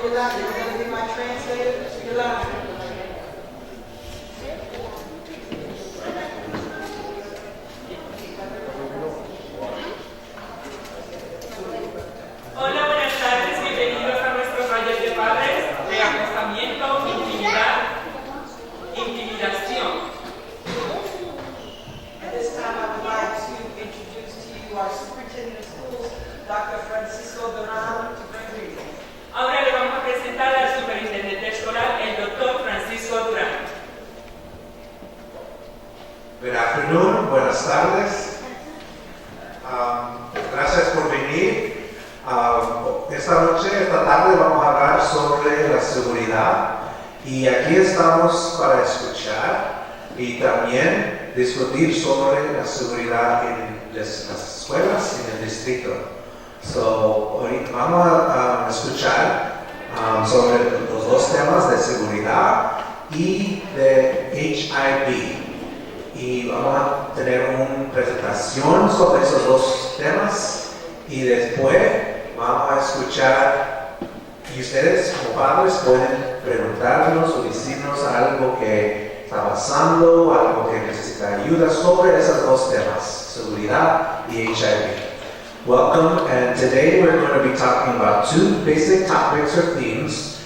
Yolanda, you're going to be my translator? Yolanda. Hola, buenas tardes, bienvenidos a nuestros talleres de padres de acostamiento, intimidad, intimidación. At this time, I would like to introduce to you our superintendent of schools, Dr. Francisco Durán, to bring greetings. Ahora le vamos a presentar al superintendente escolar, el doctor Francisco Durán. Good afternoon, buenas tardes. Gracias por venir. Esta tarde vamos a hablar sobre la seguridad y aquí estamos para escuchar y también discutir sobre la seguridad en las escuelas en el distrito. Ahorita vamos a escuchar sobre los dos temas de seguridad y de HIV. Y vamos a tener una presentación sobre esos dos temas y después vamos a escuchar y ustedes como padres pueden preguntarnos o decirnos algo que está pasando, algo que necesita ayuda sobre esos dos temas, seguridad y HIV. Welcome, and today we're going to be talking about two basic topics or themes,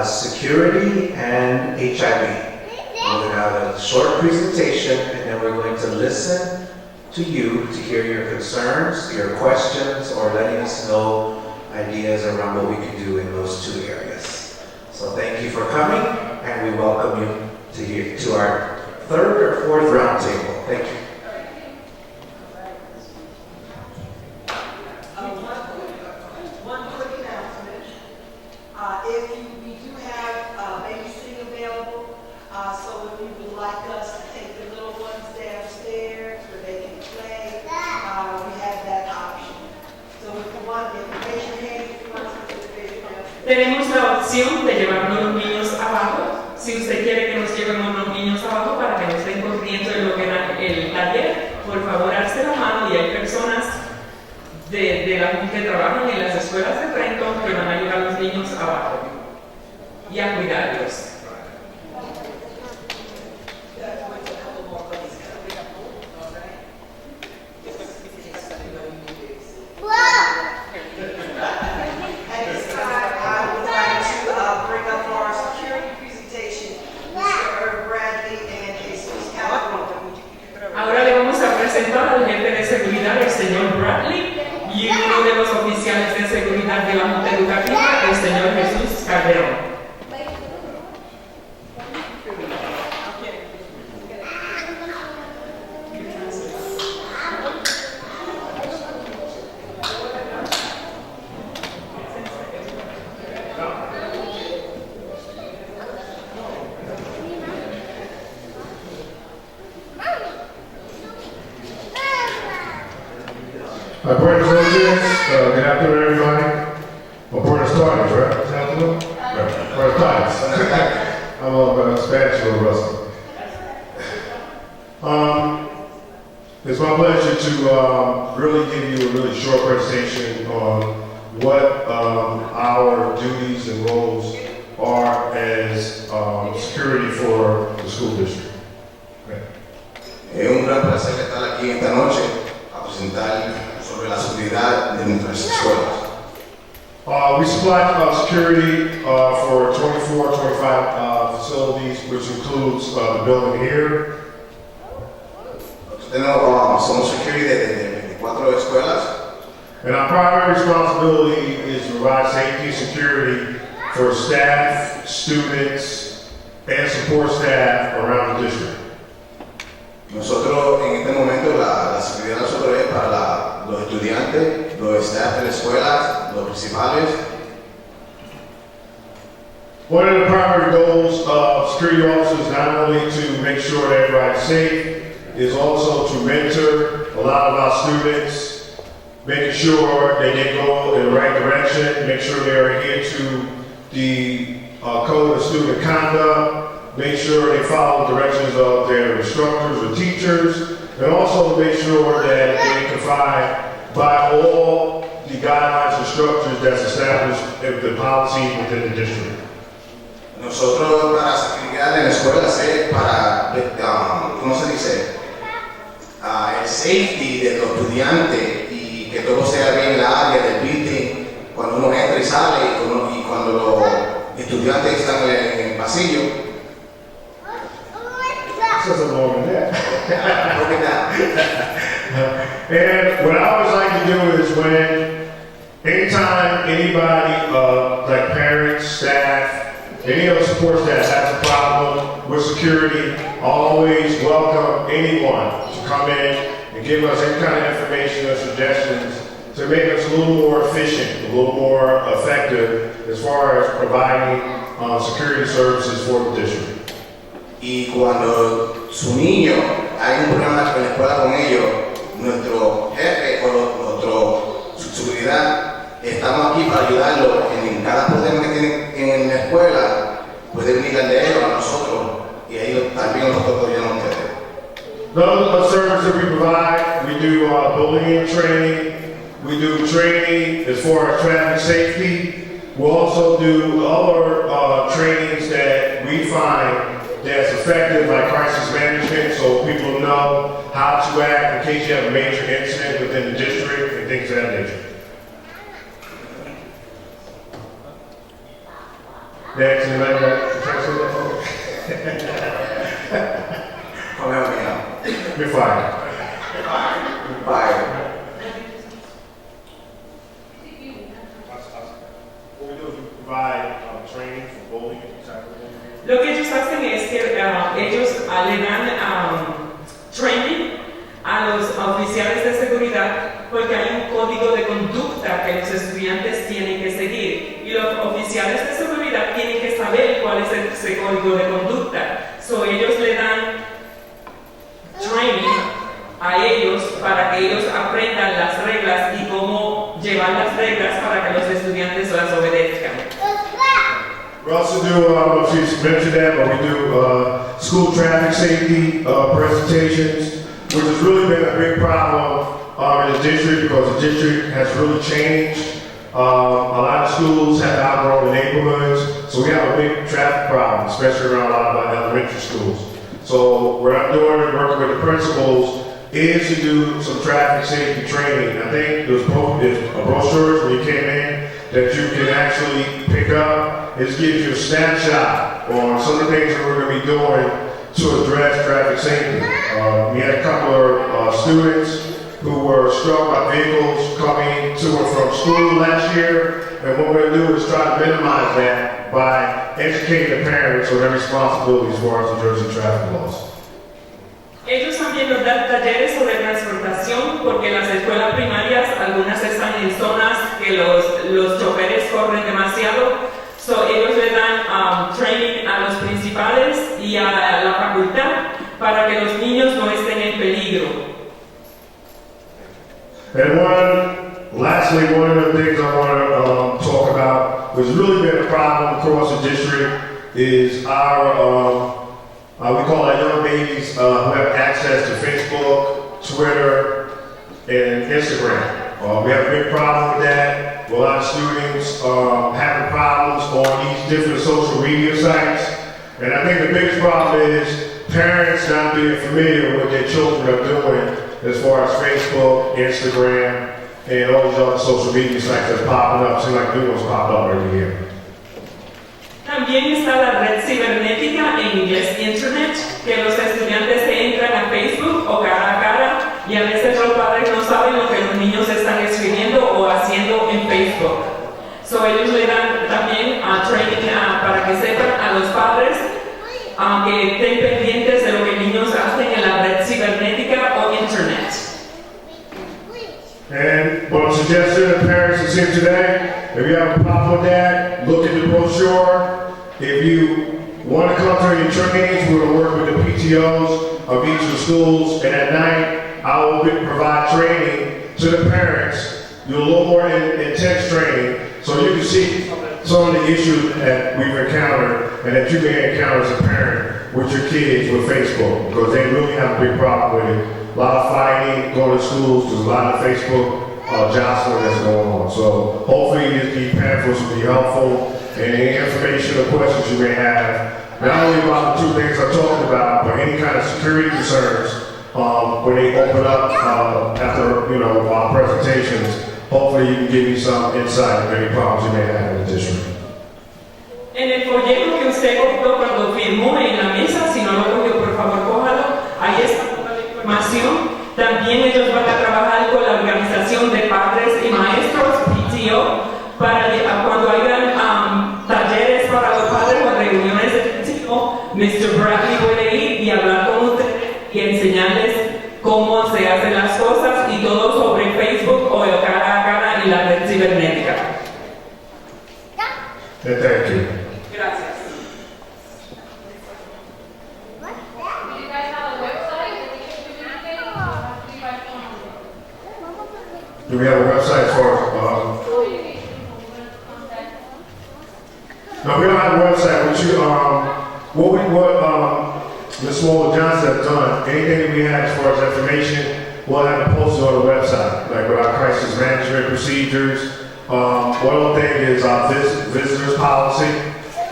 security and HIV. We're going to have a short presentation and then we're going to listen to you to hear your concerns, your questions, or letting us know ideas around what we can do in those two areas. So thank you for coming and we welcome you to our third or fourth roundtable. Thank you. One quick announcement. We do have babysitting available, so if you would like us to take the little ones downstairs where they can play, we have that option. So if you want, raise your hand if you want to participate. Tenemos la opción de llevarnos los niños abajo. Si usted quiere que nos llevemos los niños abajo para que no estén corriendo en lo que era el taller, por favor, alce la mano y hay personas de la gente que trabajan en las escuelas de Trenton que van a llevar a los niños abajo y a cuidarlos. Ahora le vamos a presentar al jefe de seguridad, el señor Bradley, y uno de los oficiales de seguridad de la Junta Educativa, el señor Jesús Calderón. Buenos Aires, good afternoon everybody. Buenos Aires, right? Sounds good? Right. Buenos Aires. I'm a Spanish little rusty. It's my pleasure to really give you a really short presentation on what our duties and roles are as security for the school district. Es un gran placer estar aquí esta noche a presentar sobre la seguridad de nuestras escuelas. We supply security for 24, 25 facilities, which includes the building here. Somos security de 24 escuelas. And our primary responsibility is to provide safety and security for staff, students, and support staff around the district. Nosotros en este momento la seguridad de nosotros es para los estudiantes, los staff de la escuela, los principales. One of the primary goals of security officers is not only to make sure that everybody's safe, is also to mentor a lot of our students, making sure that they go in the right direction, make sure they are adhered to the code of student conduct, make sure they follow the directions of their instructors or teachers, and also make sure that they comply by all the guidelines and structures that's established in the policy within the district. Nosotros para seguridad en la escuela es para, ¿cómo se dice? El safety de los estudiantes y que todo sea bien en la área del building cuando uno entra y sale y cuando los estudiantes están en el pasillo. This is more than that. Look at that. And what I always like to do is when, anytime anybody, like parents, staff, any other support staff has a problem with security, always welcome anyone to come in and give us any kind of information or suggestions to make us a little more efficient, a little more effective as far as providing security services for the district. Y cuando su niño hay un problema en la escuela con ellos, nuestro jefe o su seguridad, estamos aquí para ayudarlo en cada problema que tienen en la escuela, puede venir de ellos a nosotros y ellos también nosotros ayudamos a ustedes. Another service that we provide, we do bullying training, we do training as far as traffic safety. We'll also do other trainings that we find that's effective, like crisis management, so people know how to act in case you have a major incident within the district and things of that nature. Next, anybody got to say that? Come help me out. You're fine. Bye. What we do is we provide training for bullying. Lo que ellos hacen es que ellos le dan training a los oficiales de seguridad porque hay un código de conducta que los estudiantes tienen que seguir y los oficiales de seguridad tienen que saber cuál es ese código de conducta. So ellos le dan training a ellos para que ellos aprendan las reglas y cómo llevar las reglas para que los estudiantes las obedezcan. We also do, I don't know if you mentioned that, but we do school traffic safety presentations, which has really been a big problem in the district because the district has really changed. A lot of schools have outgrown the neighborhoods, so we have a big traffic problem, especially around a lot of our elementary schools. So what I'm doing, working with the principals, is to do some traffic safety training. I think there's brochures when you came in that you can actually pick up. It gives you a snapshot on some of the things that we're going to be doing to address traffic safety. We had a couple of students who were struck by vehicles coming to or from school last year, and what we're going to do is try to minimize that by educating the parents on their responsibilities as far as the Jersey traffic laws. Ellos también nos dan talleres sobre transportación porque en las escuelas primarias algunas están en zonas que los choferes corren demasiado. So ellos le dan training a los principales y a la facultad para que los niños no estén en peligro. And lastly, one of the things I want to talk about, which has really been a problem across the district, is our we call our young babies who have access to Facebook, Twitter, and Instagram. We have a big problem with that. A lot of students having problems on these different social media sites. And I think the biggest problem is parents not being familiar with what their children are doing as far as Facebook, Instagram, and all these other social media sites that's popping up. Seems like new ones pop up every year. También está la red cibernética, en inglés Internet, que los estudiantes se entran a Facebook o cara a cara y a veces los padres no saben lo que los niños están escribiendo o haciendo en Facebook. So ellos le dan también training para que sepan a los padres que estén pendientes de lo que niños hacen en la red cibernética o Internet. And what I'm suggesting to parents that's here today, if you have a problem with that, look at the brochure. If you want to come to your trainings, we're going to work with the PTOs of each of the schools, and at night, I will provide training to the parents, do a little more intense training, so you can see some of the issues that we've encountered and that you may encounter as a parent with your kids with Facebook, because they really have a big problem with it. A lot of fighting, going to schools, there's a lot of Facebook jostling that's going on. So hopefully these pamphlets will be helpful, and any information or questions you may have, not only about the two things I talked about, but any kind of security concerns when they open up after our presentations. Hopefully you can give me some insight of any problems you may have in the district. En el folleto que usted cogió cuando firmó en la mesa, si no lo cogió, por favor, cójalo. Ahí está toda la información. También ellos van a trabajar con la organización de padres y maestros, PTO, para cuando hayan talleres para los padres o reuniones de PTO, Mr. Bradley puede ir y hablar con ustedes y enseñarles cómo se hacen las cosas y todo sobre Facebook o el cara a cara y la red cibernética. And thank you. Gracias. Do you guys have a website that they can communicate or have to be by phone? Do we have a website for? Or you can contact? No, we don't have a website. What Ms. Mola Johnson has done, anything that we have as far as information, we'll have it posted on the website, like with our crisis management procedures. One other thing is our visitors policy.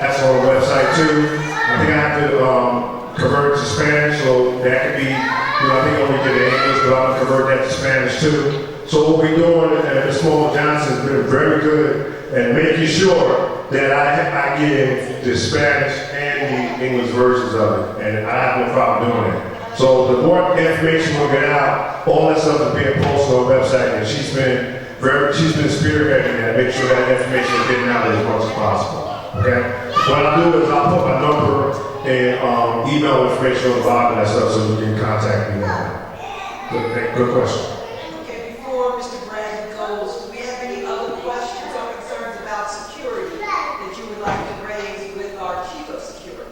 That's on the website too. I think I have to convert it to Spanish, so that could be, I think I only did it in English, but I'm going to convert that to Spanish too. So what we're doing, and Ms. Mola Johnson has been very good at making sure that I give the Spanish and the English versions of it, and I have no problem doing it. So the more information we get out, all that stuff is being posted on the website, and she's been spearheading that, make sure that information is getting out as much as possible. Okay? What I'll do is I'll put my number and email information on the bottom of that stuff so you can contact me now. Good question. Okay, before Mr. Brandon goes, do we have any other questions or concerns about security that you would like to raise with our chief of security?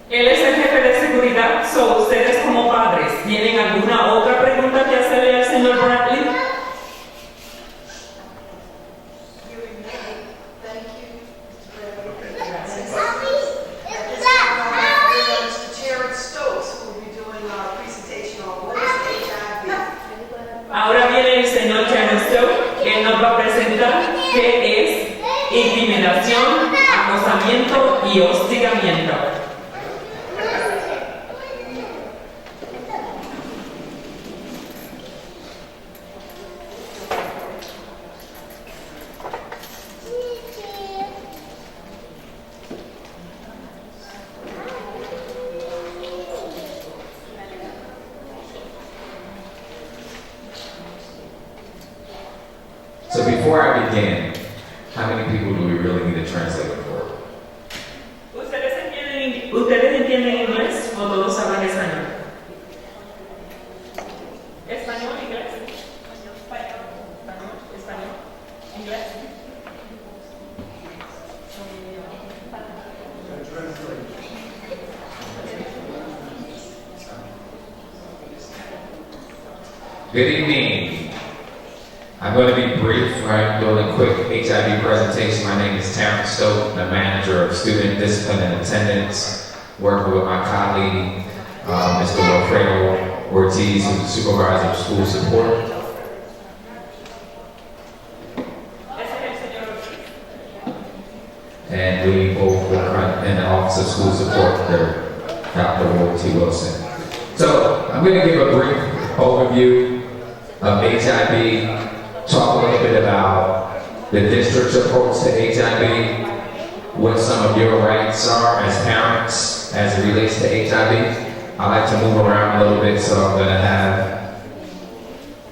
Él es el jefe de seguridad, so ustedes como padres, ¿tienen alguna otra pregunta que hacerle al señor Bradley? Hearing none, thank you, Mr. Brandon. Mr. Terrence Stokes, who will be doing our presentation on what is HIV. Ahora viene el señor Stokes, que nos va a presentar qué es intimidación, acosamiento y hostigamiento. So before I begin, how many people do we really need a translator for? ¿Ustedes entienden inglés o todos hablan español? ¿Español, inglés? Español, inglés. Good evening. I'm going to be brief, right? Doing a quick HIV presentation. My name is Terrence Stokes, the manager of student discipline and attendance, working with my colleague, Mr. Wilfredo Ortiz, who's the supervisor of school support. And we both work in the Office of School Support for Dr. Ward T. Wilson. So I'm going to give a brief overview of HIV, talk a little bit about the district's approach to HIV, what some of your rights are as parents as it relates to HIV. I like to move around a little bit, so I'm going to have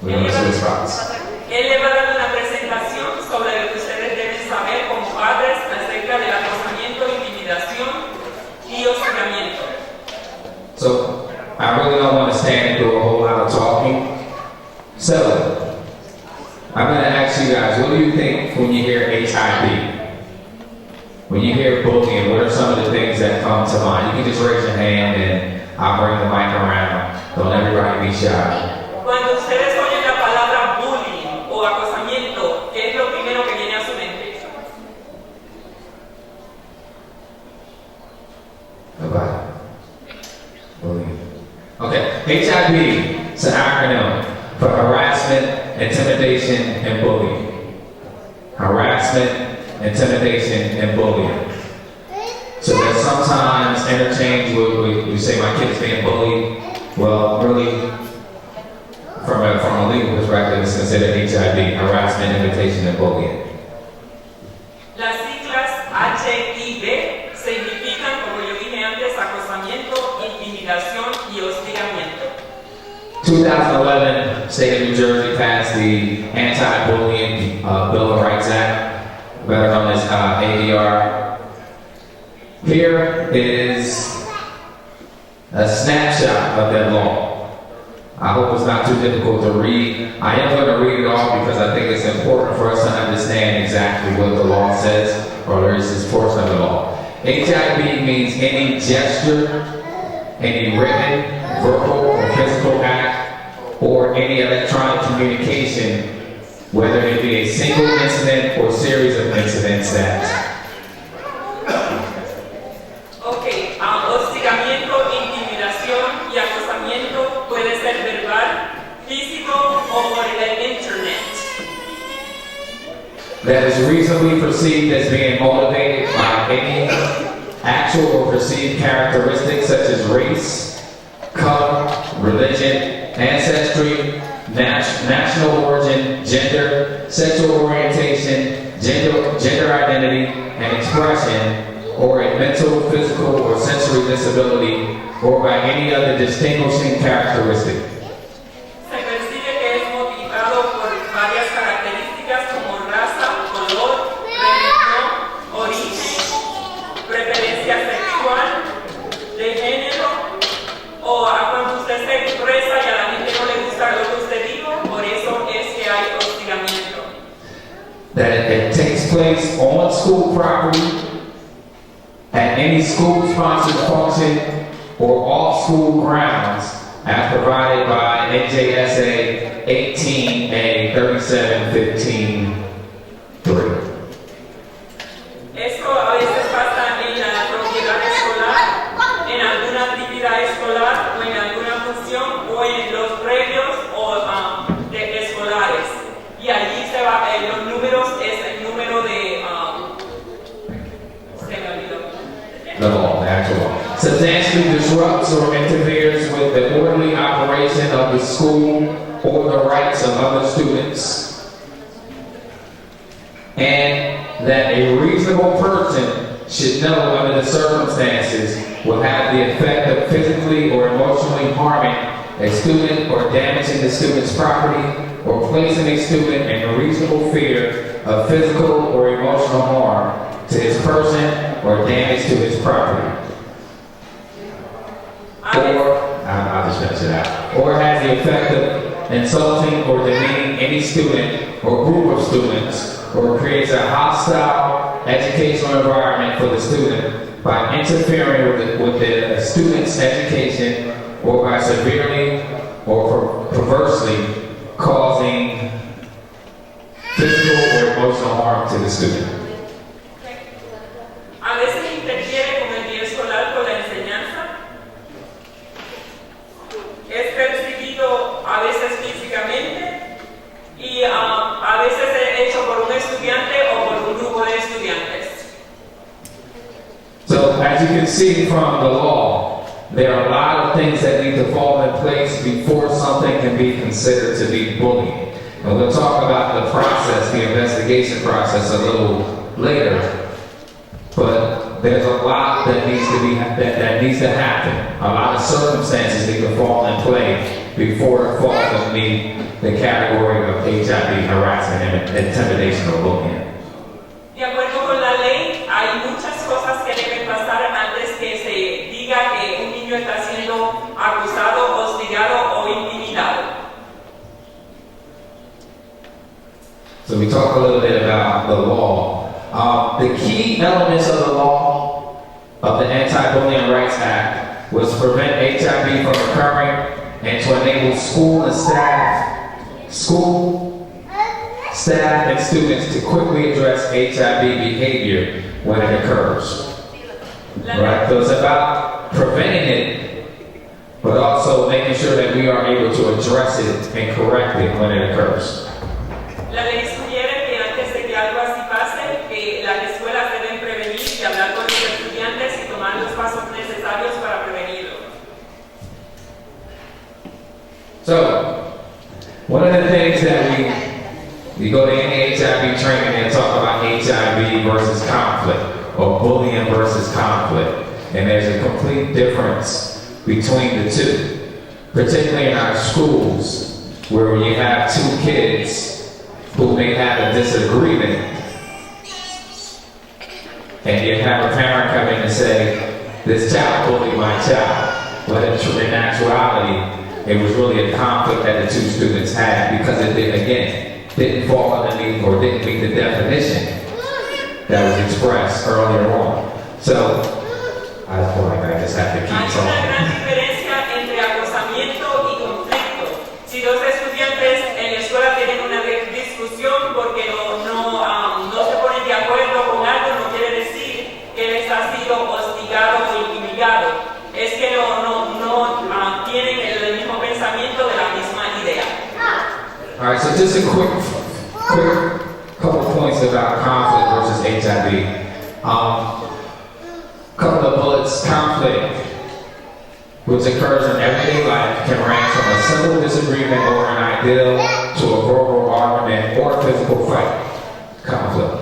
switch spots. Él le va a dar una presentación sobre lo que ustedes deben saber como padres acerca del acosamiento, intimidación y hostigamiento. So I really don't want to stand and do a whole lot of talking. So I'm going to ask you guys, what do you think when you hear HIV? When you hear bullying, what are some of the things that come to mind? You can just raise your hand and I'll bring the mic around. Don't everybody be shy. Cuando ustedes oyen la palabra bullying o acosamiento, ¿qué es lo primero que viene a su mente? Nobody. Bullying. Okay, HIV is an acronym for harassment, intimidation, and bullying. Harassment, intimidation, and bullying. So there's sometimes interchange where we say my kid's being bullied. Well, really, from a legal perspective, it's considered HIV, harassment, intimidation, and bullying. Las siglas HIV significan, como yo dije antes, acosamiento, intimidación y hostigamiento. 2011, State of New Jersey passed the Anti-Bullying Bill of Rights Act, better known as ADR. Here is a snapshot of that law. I hope it's not too difficult to read. I am going to read it all because I think it's important for us to understand exactly what the law says, or there is this portion of the law. HIV means any gesture, any written, verbal, or physical act, or any electronic communication, whether it be a single incident or series of incidents that hostigamiento, intimidación y acosamiento puede ser verbal, físico o por el internet. that is reasonably perceived as being motivated by any actual or perceived characteristics such as race, color, religion, ancestry, national origin, gender, sexual orientation, gender identity, and expression, or a mental, physical, or sensory disability, or by any other distinguishing characteristic. Se percibe que es motivado por varias características como raza, color, religión, origen, preferencia sexual, de género, o a cuando usted se expresa y a la gente no le gusta lo que usted dijo, por eso es que hay hostigamiento. That it takes place on school property, at any school-sponsored function, or off-school grounds, as provided by NJSA 18A 3715-3. Esto a veces pasa en la propiedad escolar, en alguna actividad escolar, o en alguna función, o en los predios de escolares. Y allí se va, los números es el número de... se me olvidó. The law, the actual law. Substantially disrupts or interferes with the orderly operation of the school or the rights of other students. And that a reasonable person should know under the circumstances will have the effect of physically or emotionally harming a student or damaging the student's property or placing a student in reasonable fear of physical or emotional harm to his person or damage to his property. Or, I'll just finish it out. Or has the effect of insulting or demeaning any student or group of students, or creates a hostile educational environment for the student by interfering with the student's education, or by severely or perversely causing physical or emotional harm to the student. A veces interfiere con el día escolar, con la enseñanza. Es percibido a veces físicamente y a veces es hecho por un estudiante o por un grupo de estudiantes. So, as you can see from the law, there are a lot of things that need to fall in place before something can be considered to be bullying. And we'll talk about the process, the investigation process a little later. But there's a lot that needs to be that needs to happen. A lot of circumstances need to fall in place before it falls underneath the category of HIV, harassment, and intimidation or bullying. De acuerdo con la ley, hay muchas cosas que deben pasar antes que se diga que un niño está siendo acusado, hostigado o intimidado. So we talk a little bit about the law. The key elements of the law of the Anti-Bullying Rights Act was to prevent HIV from occurring and to enable school staff and students to quickly address HIV behavior when it occurs. Right? So it's about preventing it, but also making sure that we are able to address it and correct it when it occurs. of the things that you go to any HIV training and talk about HIV versus conflict or bullying versus conflict. And there's a complete difference between the two, particularly in our schools where you have two kids who may have a disagreement and you have a parent come in and say, this child bullied my child. But in actuality, it was really a conflict that the two students had because it didn't fall underneath or didn't meet the definition that was expressed earlier on. So, I feel like I just have to keep Hay una talking. gran diferencia entre acosamiento y conflicto. Si dos estudiantes en la escuela tienen una discusión porque no se ponen de acuerdo con algo, no quiere decir que les ha sido hostigado o intimidado. Es que no tienen el mismo pensamiento de la misma idea. All right, so just a quick couple points about conflict versus HIV. Couple of bullets, conflict, which occurs in everyday life, can range from a simple disagreement over an ideal to a verbal argument or a physical fight. Conflict.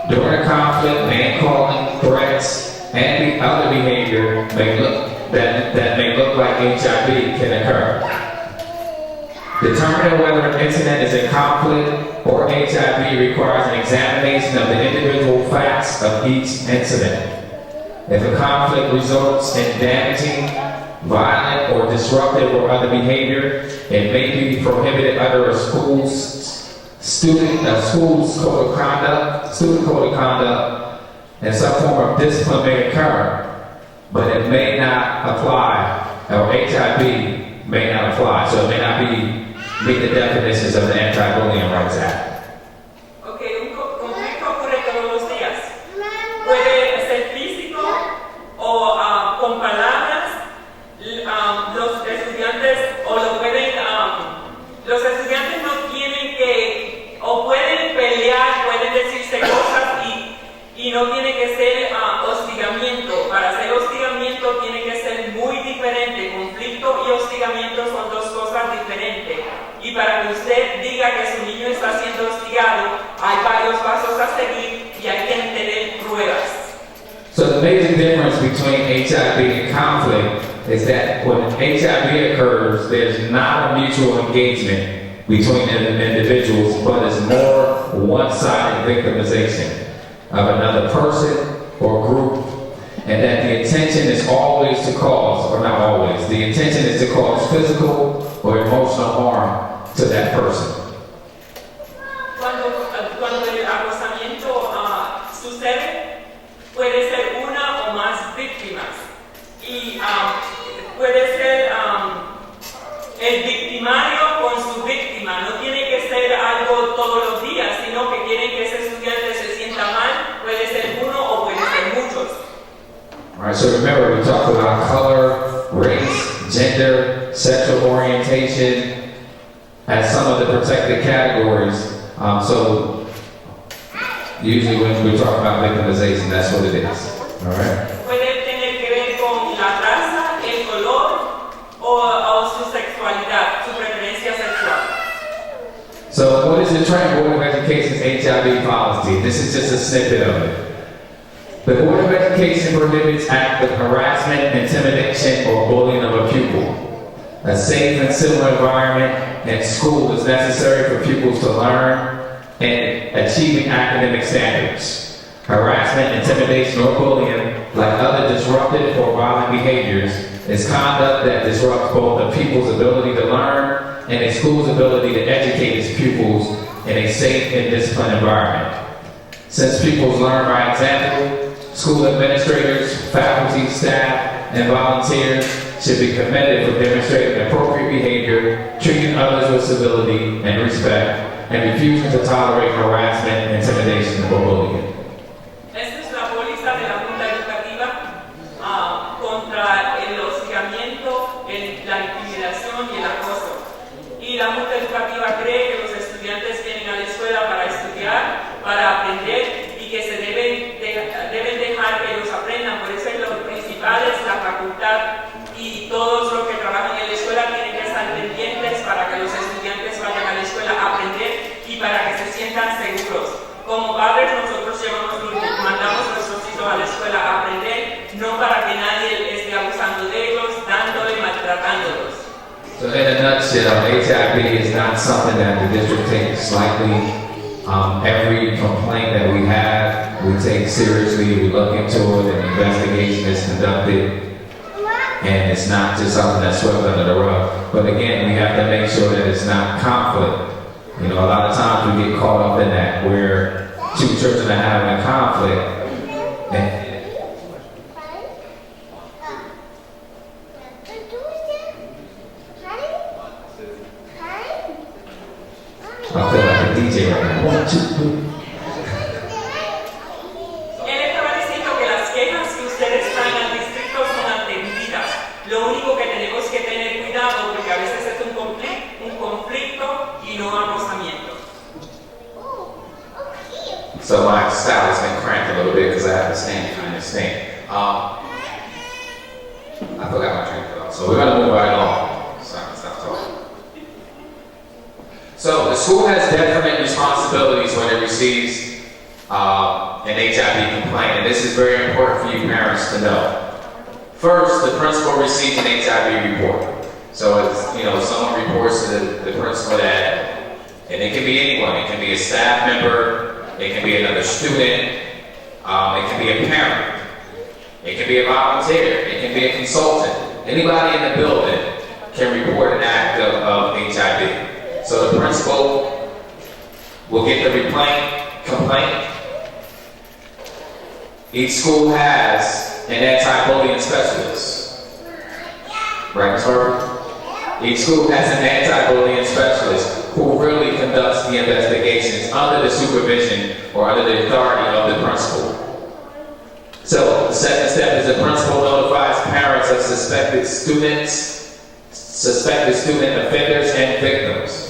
During a conflict, name-calling, threats, and the other behavior that may look like HIV can occur. Determining whether an incident is a conflict or HIV requires an examination of the individual facts of each incident. If a conflict results in damaging, violent, or disruptive or other behavior, it may be prohibited under a school's code of conduct, student code of conduct, and some form of discipline may occur, but it may not apply, or HIV may not apply, so it may not meet the definitions of the Anti-Bullying Rights Act. Un conflicto ocurre todos los días. Puede ser físico o con palabras. Los estudiantes los estudiantes no tienen que, o pueden pelear, pueden decirse cosas y no tiene que ser hostigamiento. Para ser hostigamiento tiene que ser muy diferente. Conflicto y hostigamiento son dos cosas diferentes. Y para que usted diga que su niño está siendo hostigado, hay varios pasos a seguir y hay que tener pruebas. So the major difference between HIV and conflict is that when HIV occurs, there's not a mutual engagement between individuals, but it's more one-sided victimization of another person or group, and that the intention is always to cause, or not always, the intention is to cause physical or emotional harm to that person. Cuando el acosamiento sucede, puede ser una o más víctimas. Y puede ser el victimario con su víctima. No tiene que ser algo todos los días, sino que quieren que ese estudiante se sienta mal. Puede ser uno o puede ser muchos. All right, so remember, we talked about color, race, gender, sexual orientation as some of the protected categories. So usually when we talk about victimization, that's what it is. All right. Puede tener que ver con la raza, el color o su sexualidad, su preferencia sexual. So what is the Trent Board of Education's HIV policy? This is just a snippet of it. The Board of Education prohibits acts of harassment, intimidation, or bullying of a pupil. A safe and civil environment in school is necessary for pupils to learn and achieving academic standards. Harassment, intimidation, or bullying, like other disruptive or violent behaviors, is conduct that disrupts both a pupil's ability to learn and a school's ability to educate its pupils in a safe and disciplined environment. Since pupils learn by example, school administrators, faculty, staff, and volunteers should be commended for demonstrating appropriate behavior, treating others with civility and respect, and refusing to tolerate harassment, intimidation, or bullying. Esta es la póliza de la Junta Educativa contra el hostigamiento, la intimidación y el acoso. Y la Junta Educativa cree que los estudiantes vienen a la escuela para estudiar, para aprender y que se deben dejar que ellos aprendan. Por eso los principales, la facultad y todos los que trabajan en la escuela tienen que estar pendientes para que los estudiantes vayan a la a la escuela a aprender, no para que nadie esté abusando de ellos, dándole, maltratándolos. So in a nutshell, HIB is not something that the district takes lightly. Every complaint that we have, we take seriously, we look into it, an investigation is conducted, and it's not just something that's swept under the rug. But again, we have to make sure that it's not conflict. You know, a lot of times we get caught up in that, where two churches are having a conflict, and I feel like a DJ right now. 1, 2, 3. Él estaba diciendo que las quejas que ustedes traen al distrito son atendidas. Lo único que tenemos que tener cuidado, porque a veces es un conflicto y no acosamiento. So my style has been cramped a little bit because I have to stand behind this thing. I forgot my train of thought. So we're going to move right along. Stop talking. So the school has definite responsibilities when it receives an HIV complaint, and this is very important for you parents to know. First, the principal receives an HIV report. So it's, you know, someone reports to the principal that, and it can be anyone. It can be a staff member, it can be another student, it can be a parent, it can be a volunteer, it can be a consultant. Anybody in the building can report an act of HIV. So the principal will get the complaint. Each school has an anti-bullying specialist. Right, Ms. Harvey? Each school has an anti-bullying specialist who really conducts the investigations under the supervision or under the authority of the principal. So the second step is the principal notifies parents of suspected student offenders and victims.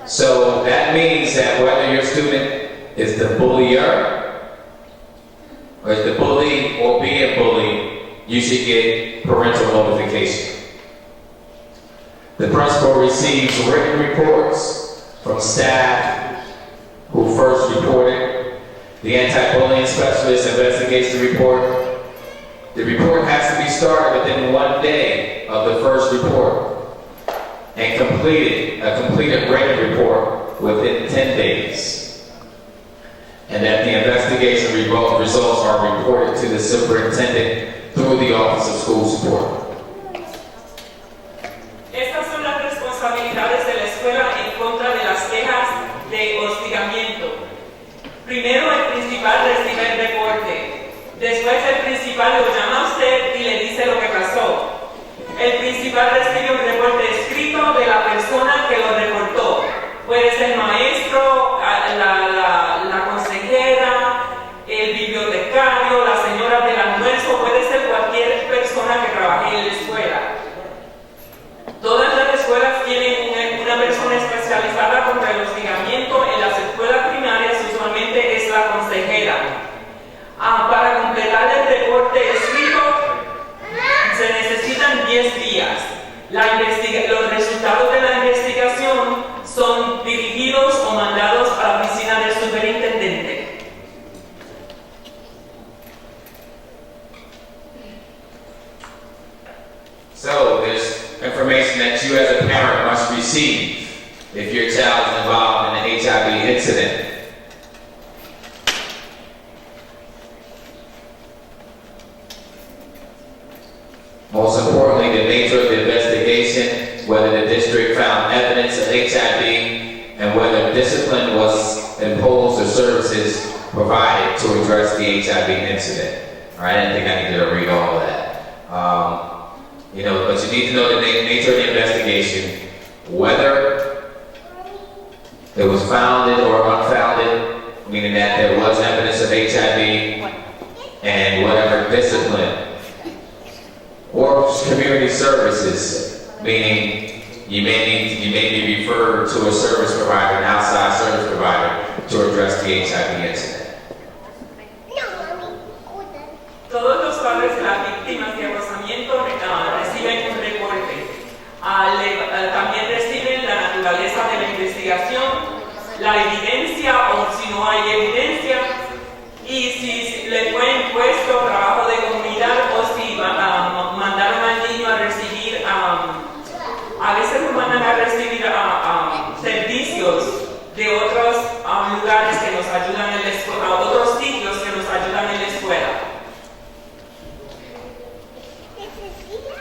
So that means that whether your student is the bullier, or is the bully or being bullied, you should get parental notification. The principal receives written reports from staff who first reported. The anti-bullying specialist investigates the report. The report has to be started within 1 day of the first report, and a completed written report within 10 days. And that the investigation results are reported to the superintendent through the Office of School Support. Estas son las responsabilidades de la escuela en contra de las quejas de hostigamiento. Primero, el principal recibe el reporte. Después, el principal lo llama a usted y le dice lo que pasó. El principal recibe un reporte escrito de la persona que lo reportó. Puede ser el maestro, la consejera, el bibliotecario, la señora del almuerzo, puede ser cualquier persona que trabaje en la escuela. Todas las escuelas tienen una persona especializada contra el hostigamiento. En las escuelas primarias usualmente es la consejera. Para completar el reporte escrito se necesitan 10 días. Los resultados de la investigación son dirigidos o mandados a la oficina del superintendente. So there's information that you as a parent must receive if your child is involved in an HIV incident. Most importantly, the nature of the investigation, whether the district found evidence of HIV, and whether discipline was imposed or services provided to address the HIV incident. All right, I didn't think I needed to read all of that. You know, but you need to know the nature of the investigation, whether it was founded or unfounded, meaning that there was evidence of HIV, and whatever discipline or community services, meaning you may be referred to a service provider, an outside service provider, to address the HIV incident. Todos los padres de las víctimas de acosamiento reciben un reporte. También reciben la naturaleza de la investigación, la evidencia o si no hay evidencia, y si le fue impuesto trabajo de comunidad o si mandaron al niño a recibir, a veces lo mandan a recibir servicios de otros lugares que nos ayudan en la escuela, otros sitios que nos ayudan en la escuela.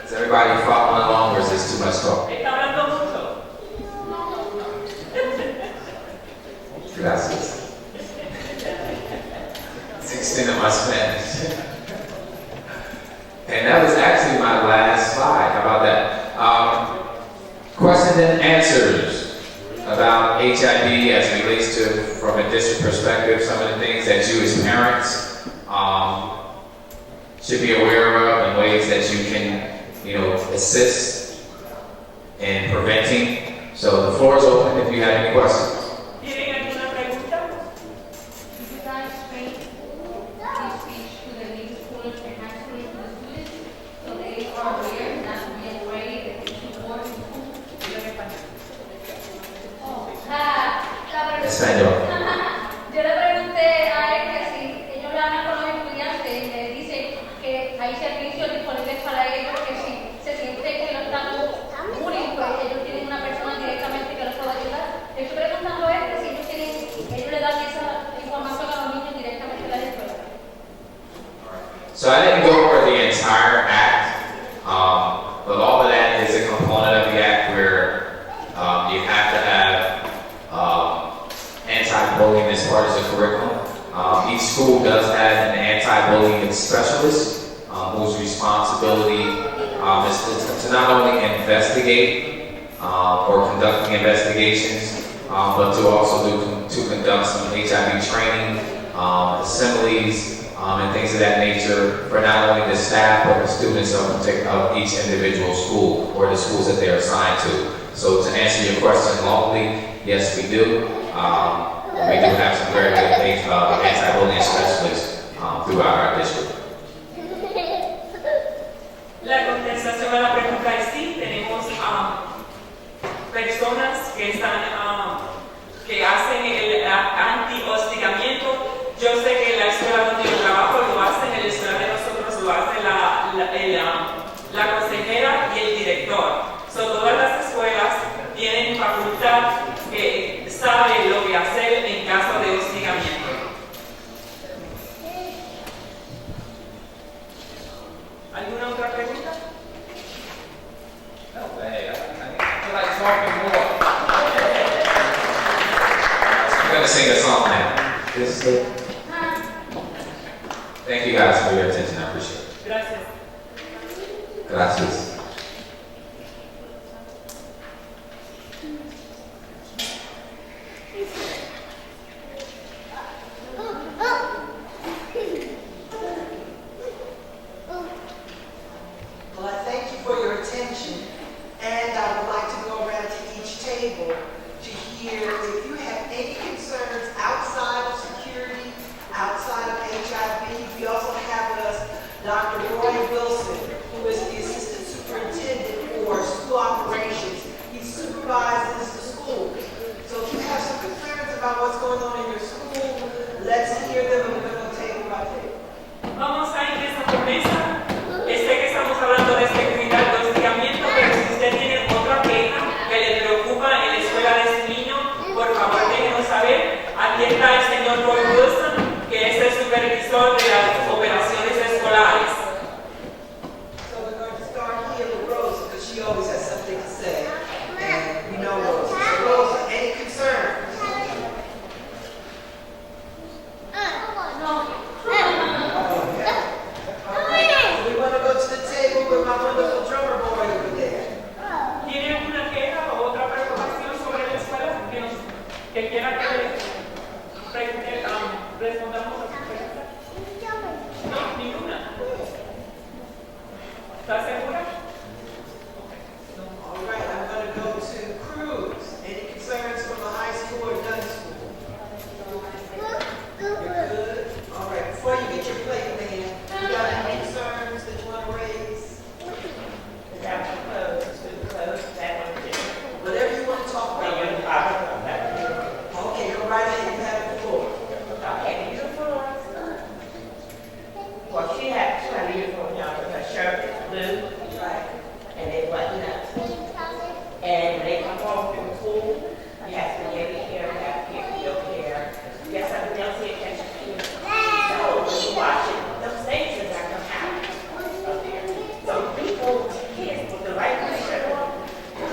Is everybody following along or is this too much talk? ¿Está hablando mucho? Gracias. It's the extent of my Spanish. And that was actually my last slide. How about that? Questions and answers about HIV as it relates to, from a district perspective, some of the things that you as parents should be aware of and ways that you can, assist in preventing. So the floor is open if you have any questions. ¿Tienen alguna pregunta? Do you guys train this speech to the middle schoolers and high schoolers to the students so they are aware, not to be afraid, that they should work in school? Español. Yo le pregunté a él que si ellos le hablan con los estudiantes y le dicen que hay servicios disponibles para ellos, que si se siente que lo están bullying, pues ellos tienen una persona directamente que los pueda ayudar. Le estoy preguntando a él que si ellos le dan esa información a los niños directamente de la escuela. So I didn't go over the entire act, but all of that is a component of the act where you have to have anti-bullying as part of the curriculum. Each school does have an anti-bullying specialist whose responsibility is to not only investigate or conducting investigations, but to also to conduct some HIV training, assemblies, and things of that nature for not only the staff but the students of each individual school or the schools that they're assigned to. So to answer your question locally, yes, we do. We do have some very good anti-bullying specialists throughout our district. La contestación a la pregunta es sí, tenemos personas que que hacen el anti-hostigamiento. Yo sé que en la escuela donde yo trabajo lo hacen, en la escuela de nosotros lo hace la consejera y el director. Todas las escuelas tienen facultad que sabe lo que hacer en caso de hostigamiento. ¿Alguna otra pregunta? No way. I feel like talking more. I'm going to sing a song now. Thank you guys for your attention. I appreciate it. Gracias. Gracias. Well, I thank you for your attention, and I would like to go around to each table to hear if you have any concerns outside of security, outside of HIV. We also have with us Dr. Roy Wilson, who is the Assistant Superintendent for School Operations. He supervises the school. So if you have some concerns about what's going on in your school, let's hear them, and we're going to table by table. Vamos a ir mesa por mesa. Sé que estamos hablando de seguridad y de hostigamiento, pero si usted tiene otra queja que le preocupa en la escuela de su niño, por favor déjenos saber. Aquí está el señor Roy Wilson, que es el supervisor de las operaciones escolares. So we're going to start here with Rosa, because she always has something to say. And we know Rosa. So Rosa, any concerns? We want to go to the table with my wonderful drummer boy over there. ¿Tiene alguna queja o otra preocupación sobre la escuela que quiera que respondamos a su pregunta? No, ninguna. ¿Está segura? All right, I'm going to go to Cruz. Any concerns from the high school or Dunn school? You're good? All right, before you get your plate, man, you got any concerns that you want to raise? Whatever you want to talk about. Okay, go right ahead, you have the floor. Well, she had a uniform down with her shirt is blue, right, and they button up. And when they come home from school, you have to get your hair, you have to get your hair. Get something else here, catch your hair. So when you watch it, those stations are going to happen up there. So people, kids with the right kind of shirt on,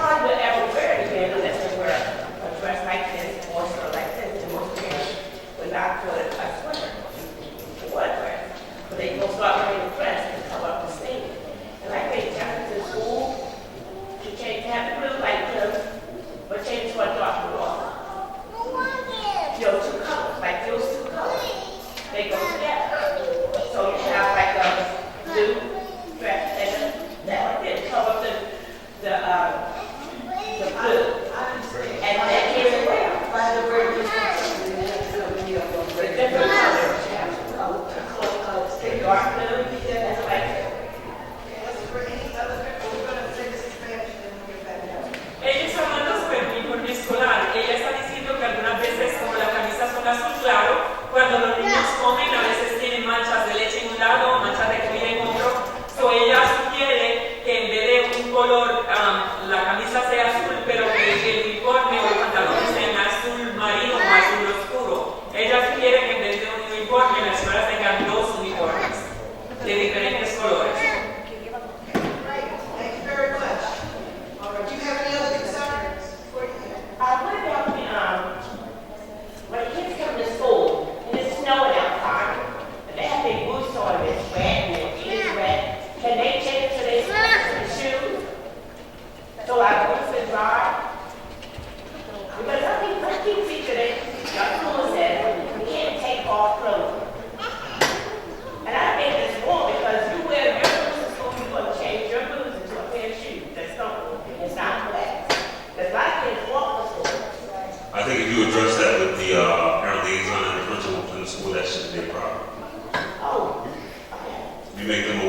hardly would ever wear it again unless they wear a dress like this or something like this. And most parents would not put a sweater. But they gonna start wearing the dress and come up the stage. And I think Jefferson School should change, have the blue like this, but change to a dark blue also. You know, two colors, like those two colors. They go together. So you have like a blue dress and that like this, cover up the blue. And that here as well. By the way, The different colors. Dark blue, that's like Ella está hablando sobre el uniforme escolar. Ella está diciendo que algunas veces, como la camisa son azul claro, cuando los niños comen a veces tienen manchas de leche en un lado, manchas de comida en otro. So ella sugiere que en vez de un color, la camisa sea azul, pero que el uniforme o el pantalón sea azul marino o azul oscuro. Ella sugiere que en vez de un uniforme, las escuelas tengan dos uniformes de diferentes colores. Thank you very much. All right, do you have any other concerns? what about when kids come to school and it's snowing outside, and they have their boots on and it's wet and their feet is wet, can they change to their shoes? So our boots are dry? Because I keep teaching it, your school says you can't take off clothes. And I think it's wrong because you wear your boots to school, you're going to change your boots into a pair of shoes that's comfortable. It's not flat. There's a lot of kids walk to school. I think if you address that with the parent liaison and the principal in the school, that shouldn't be a problem. Oh, okay. You make them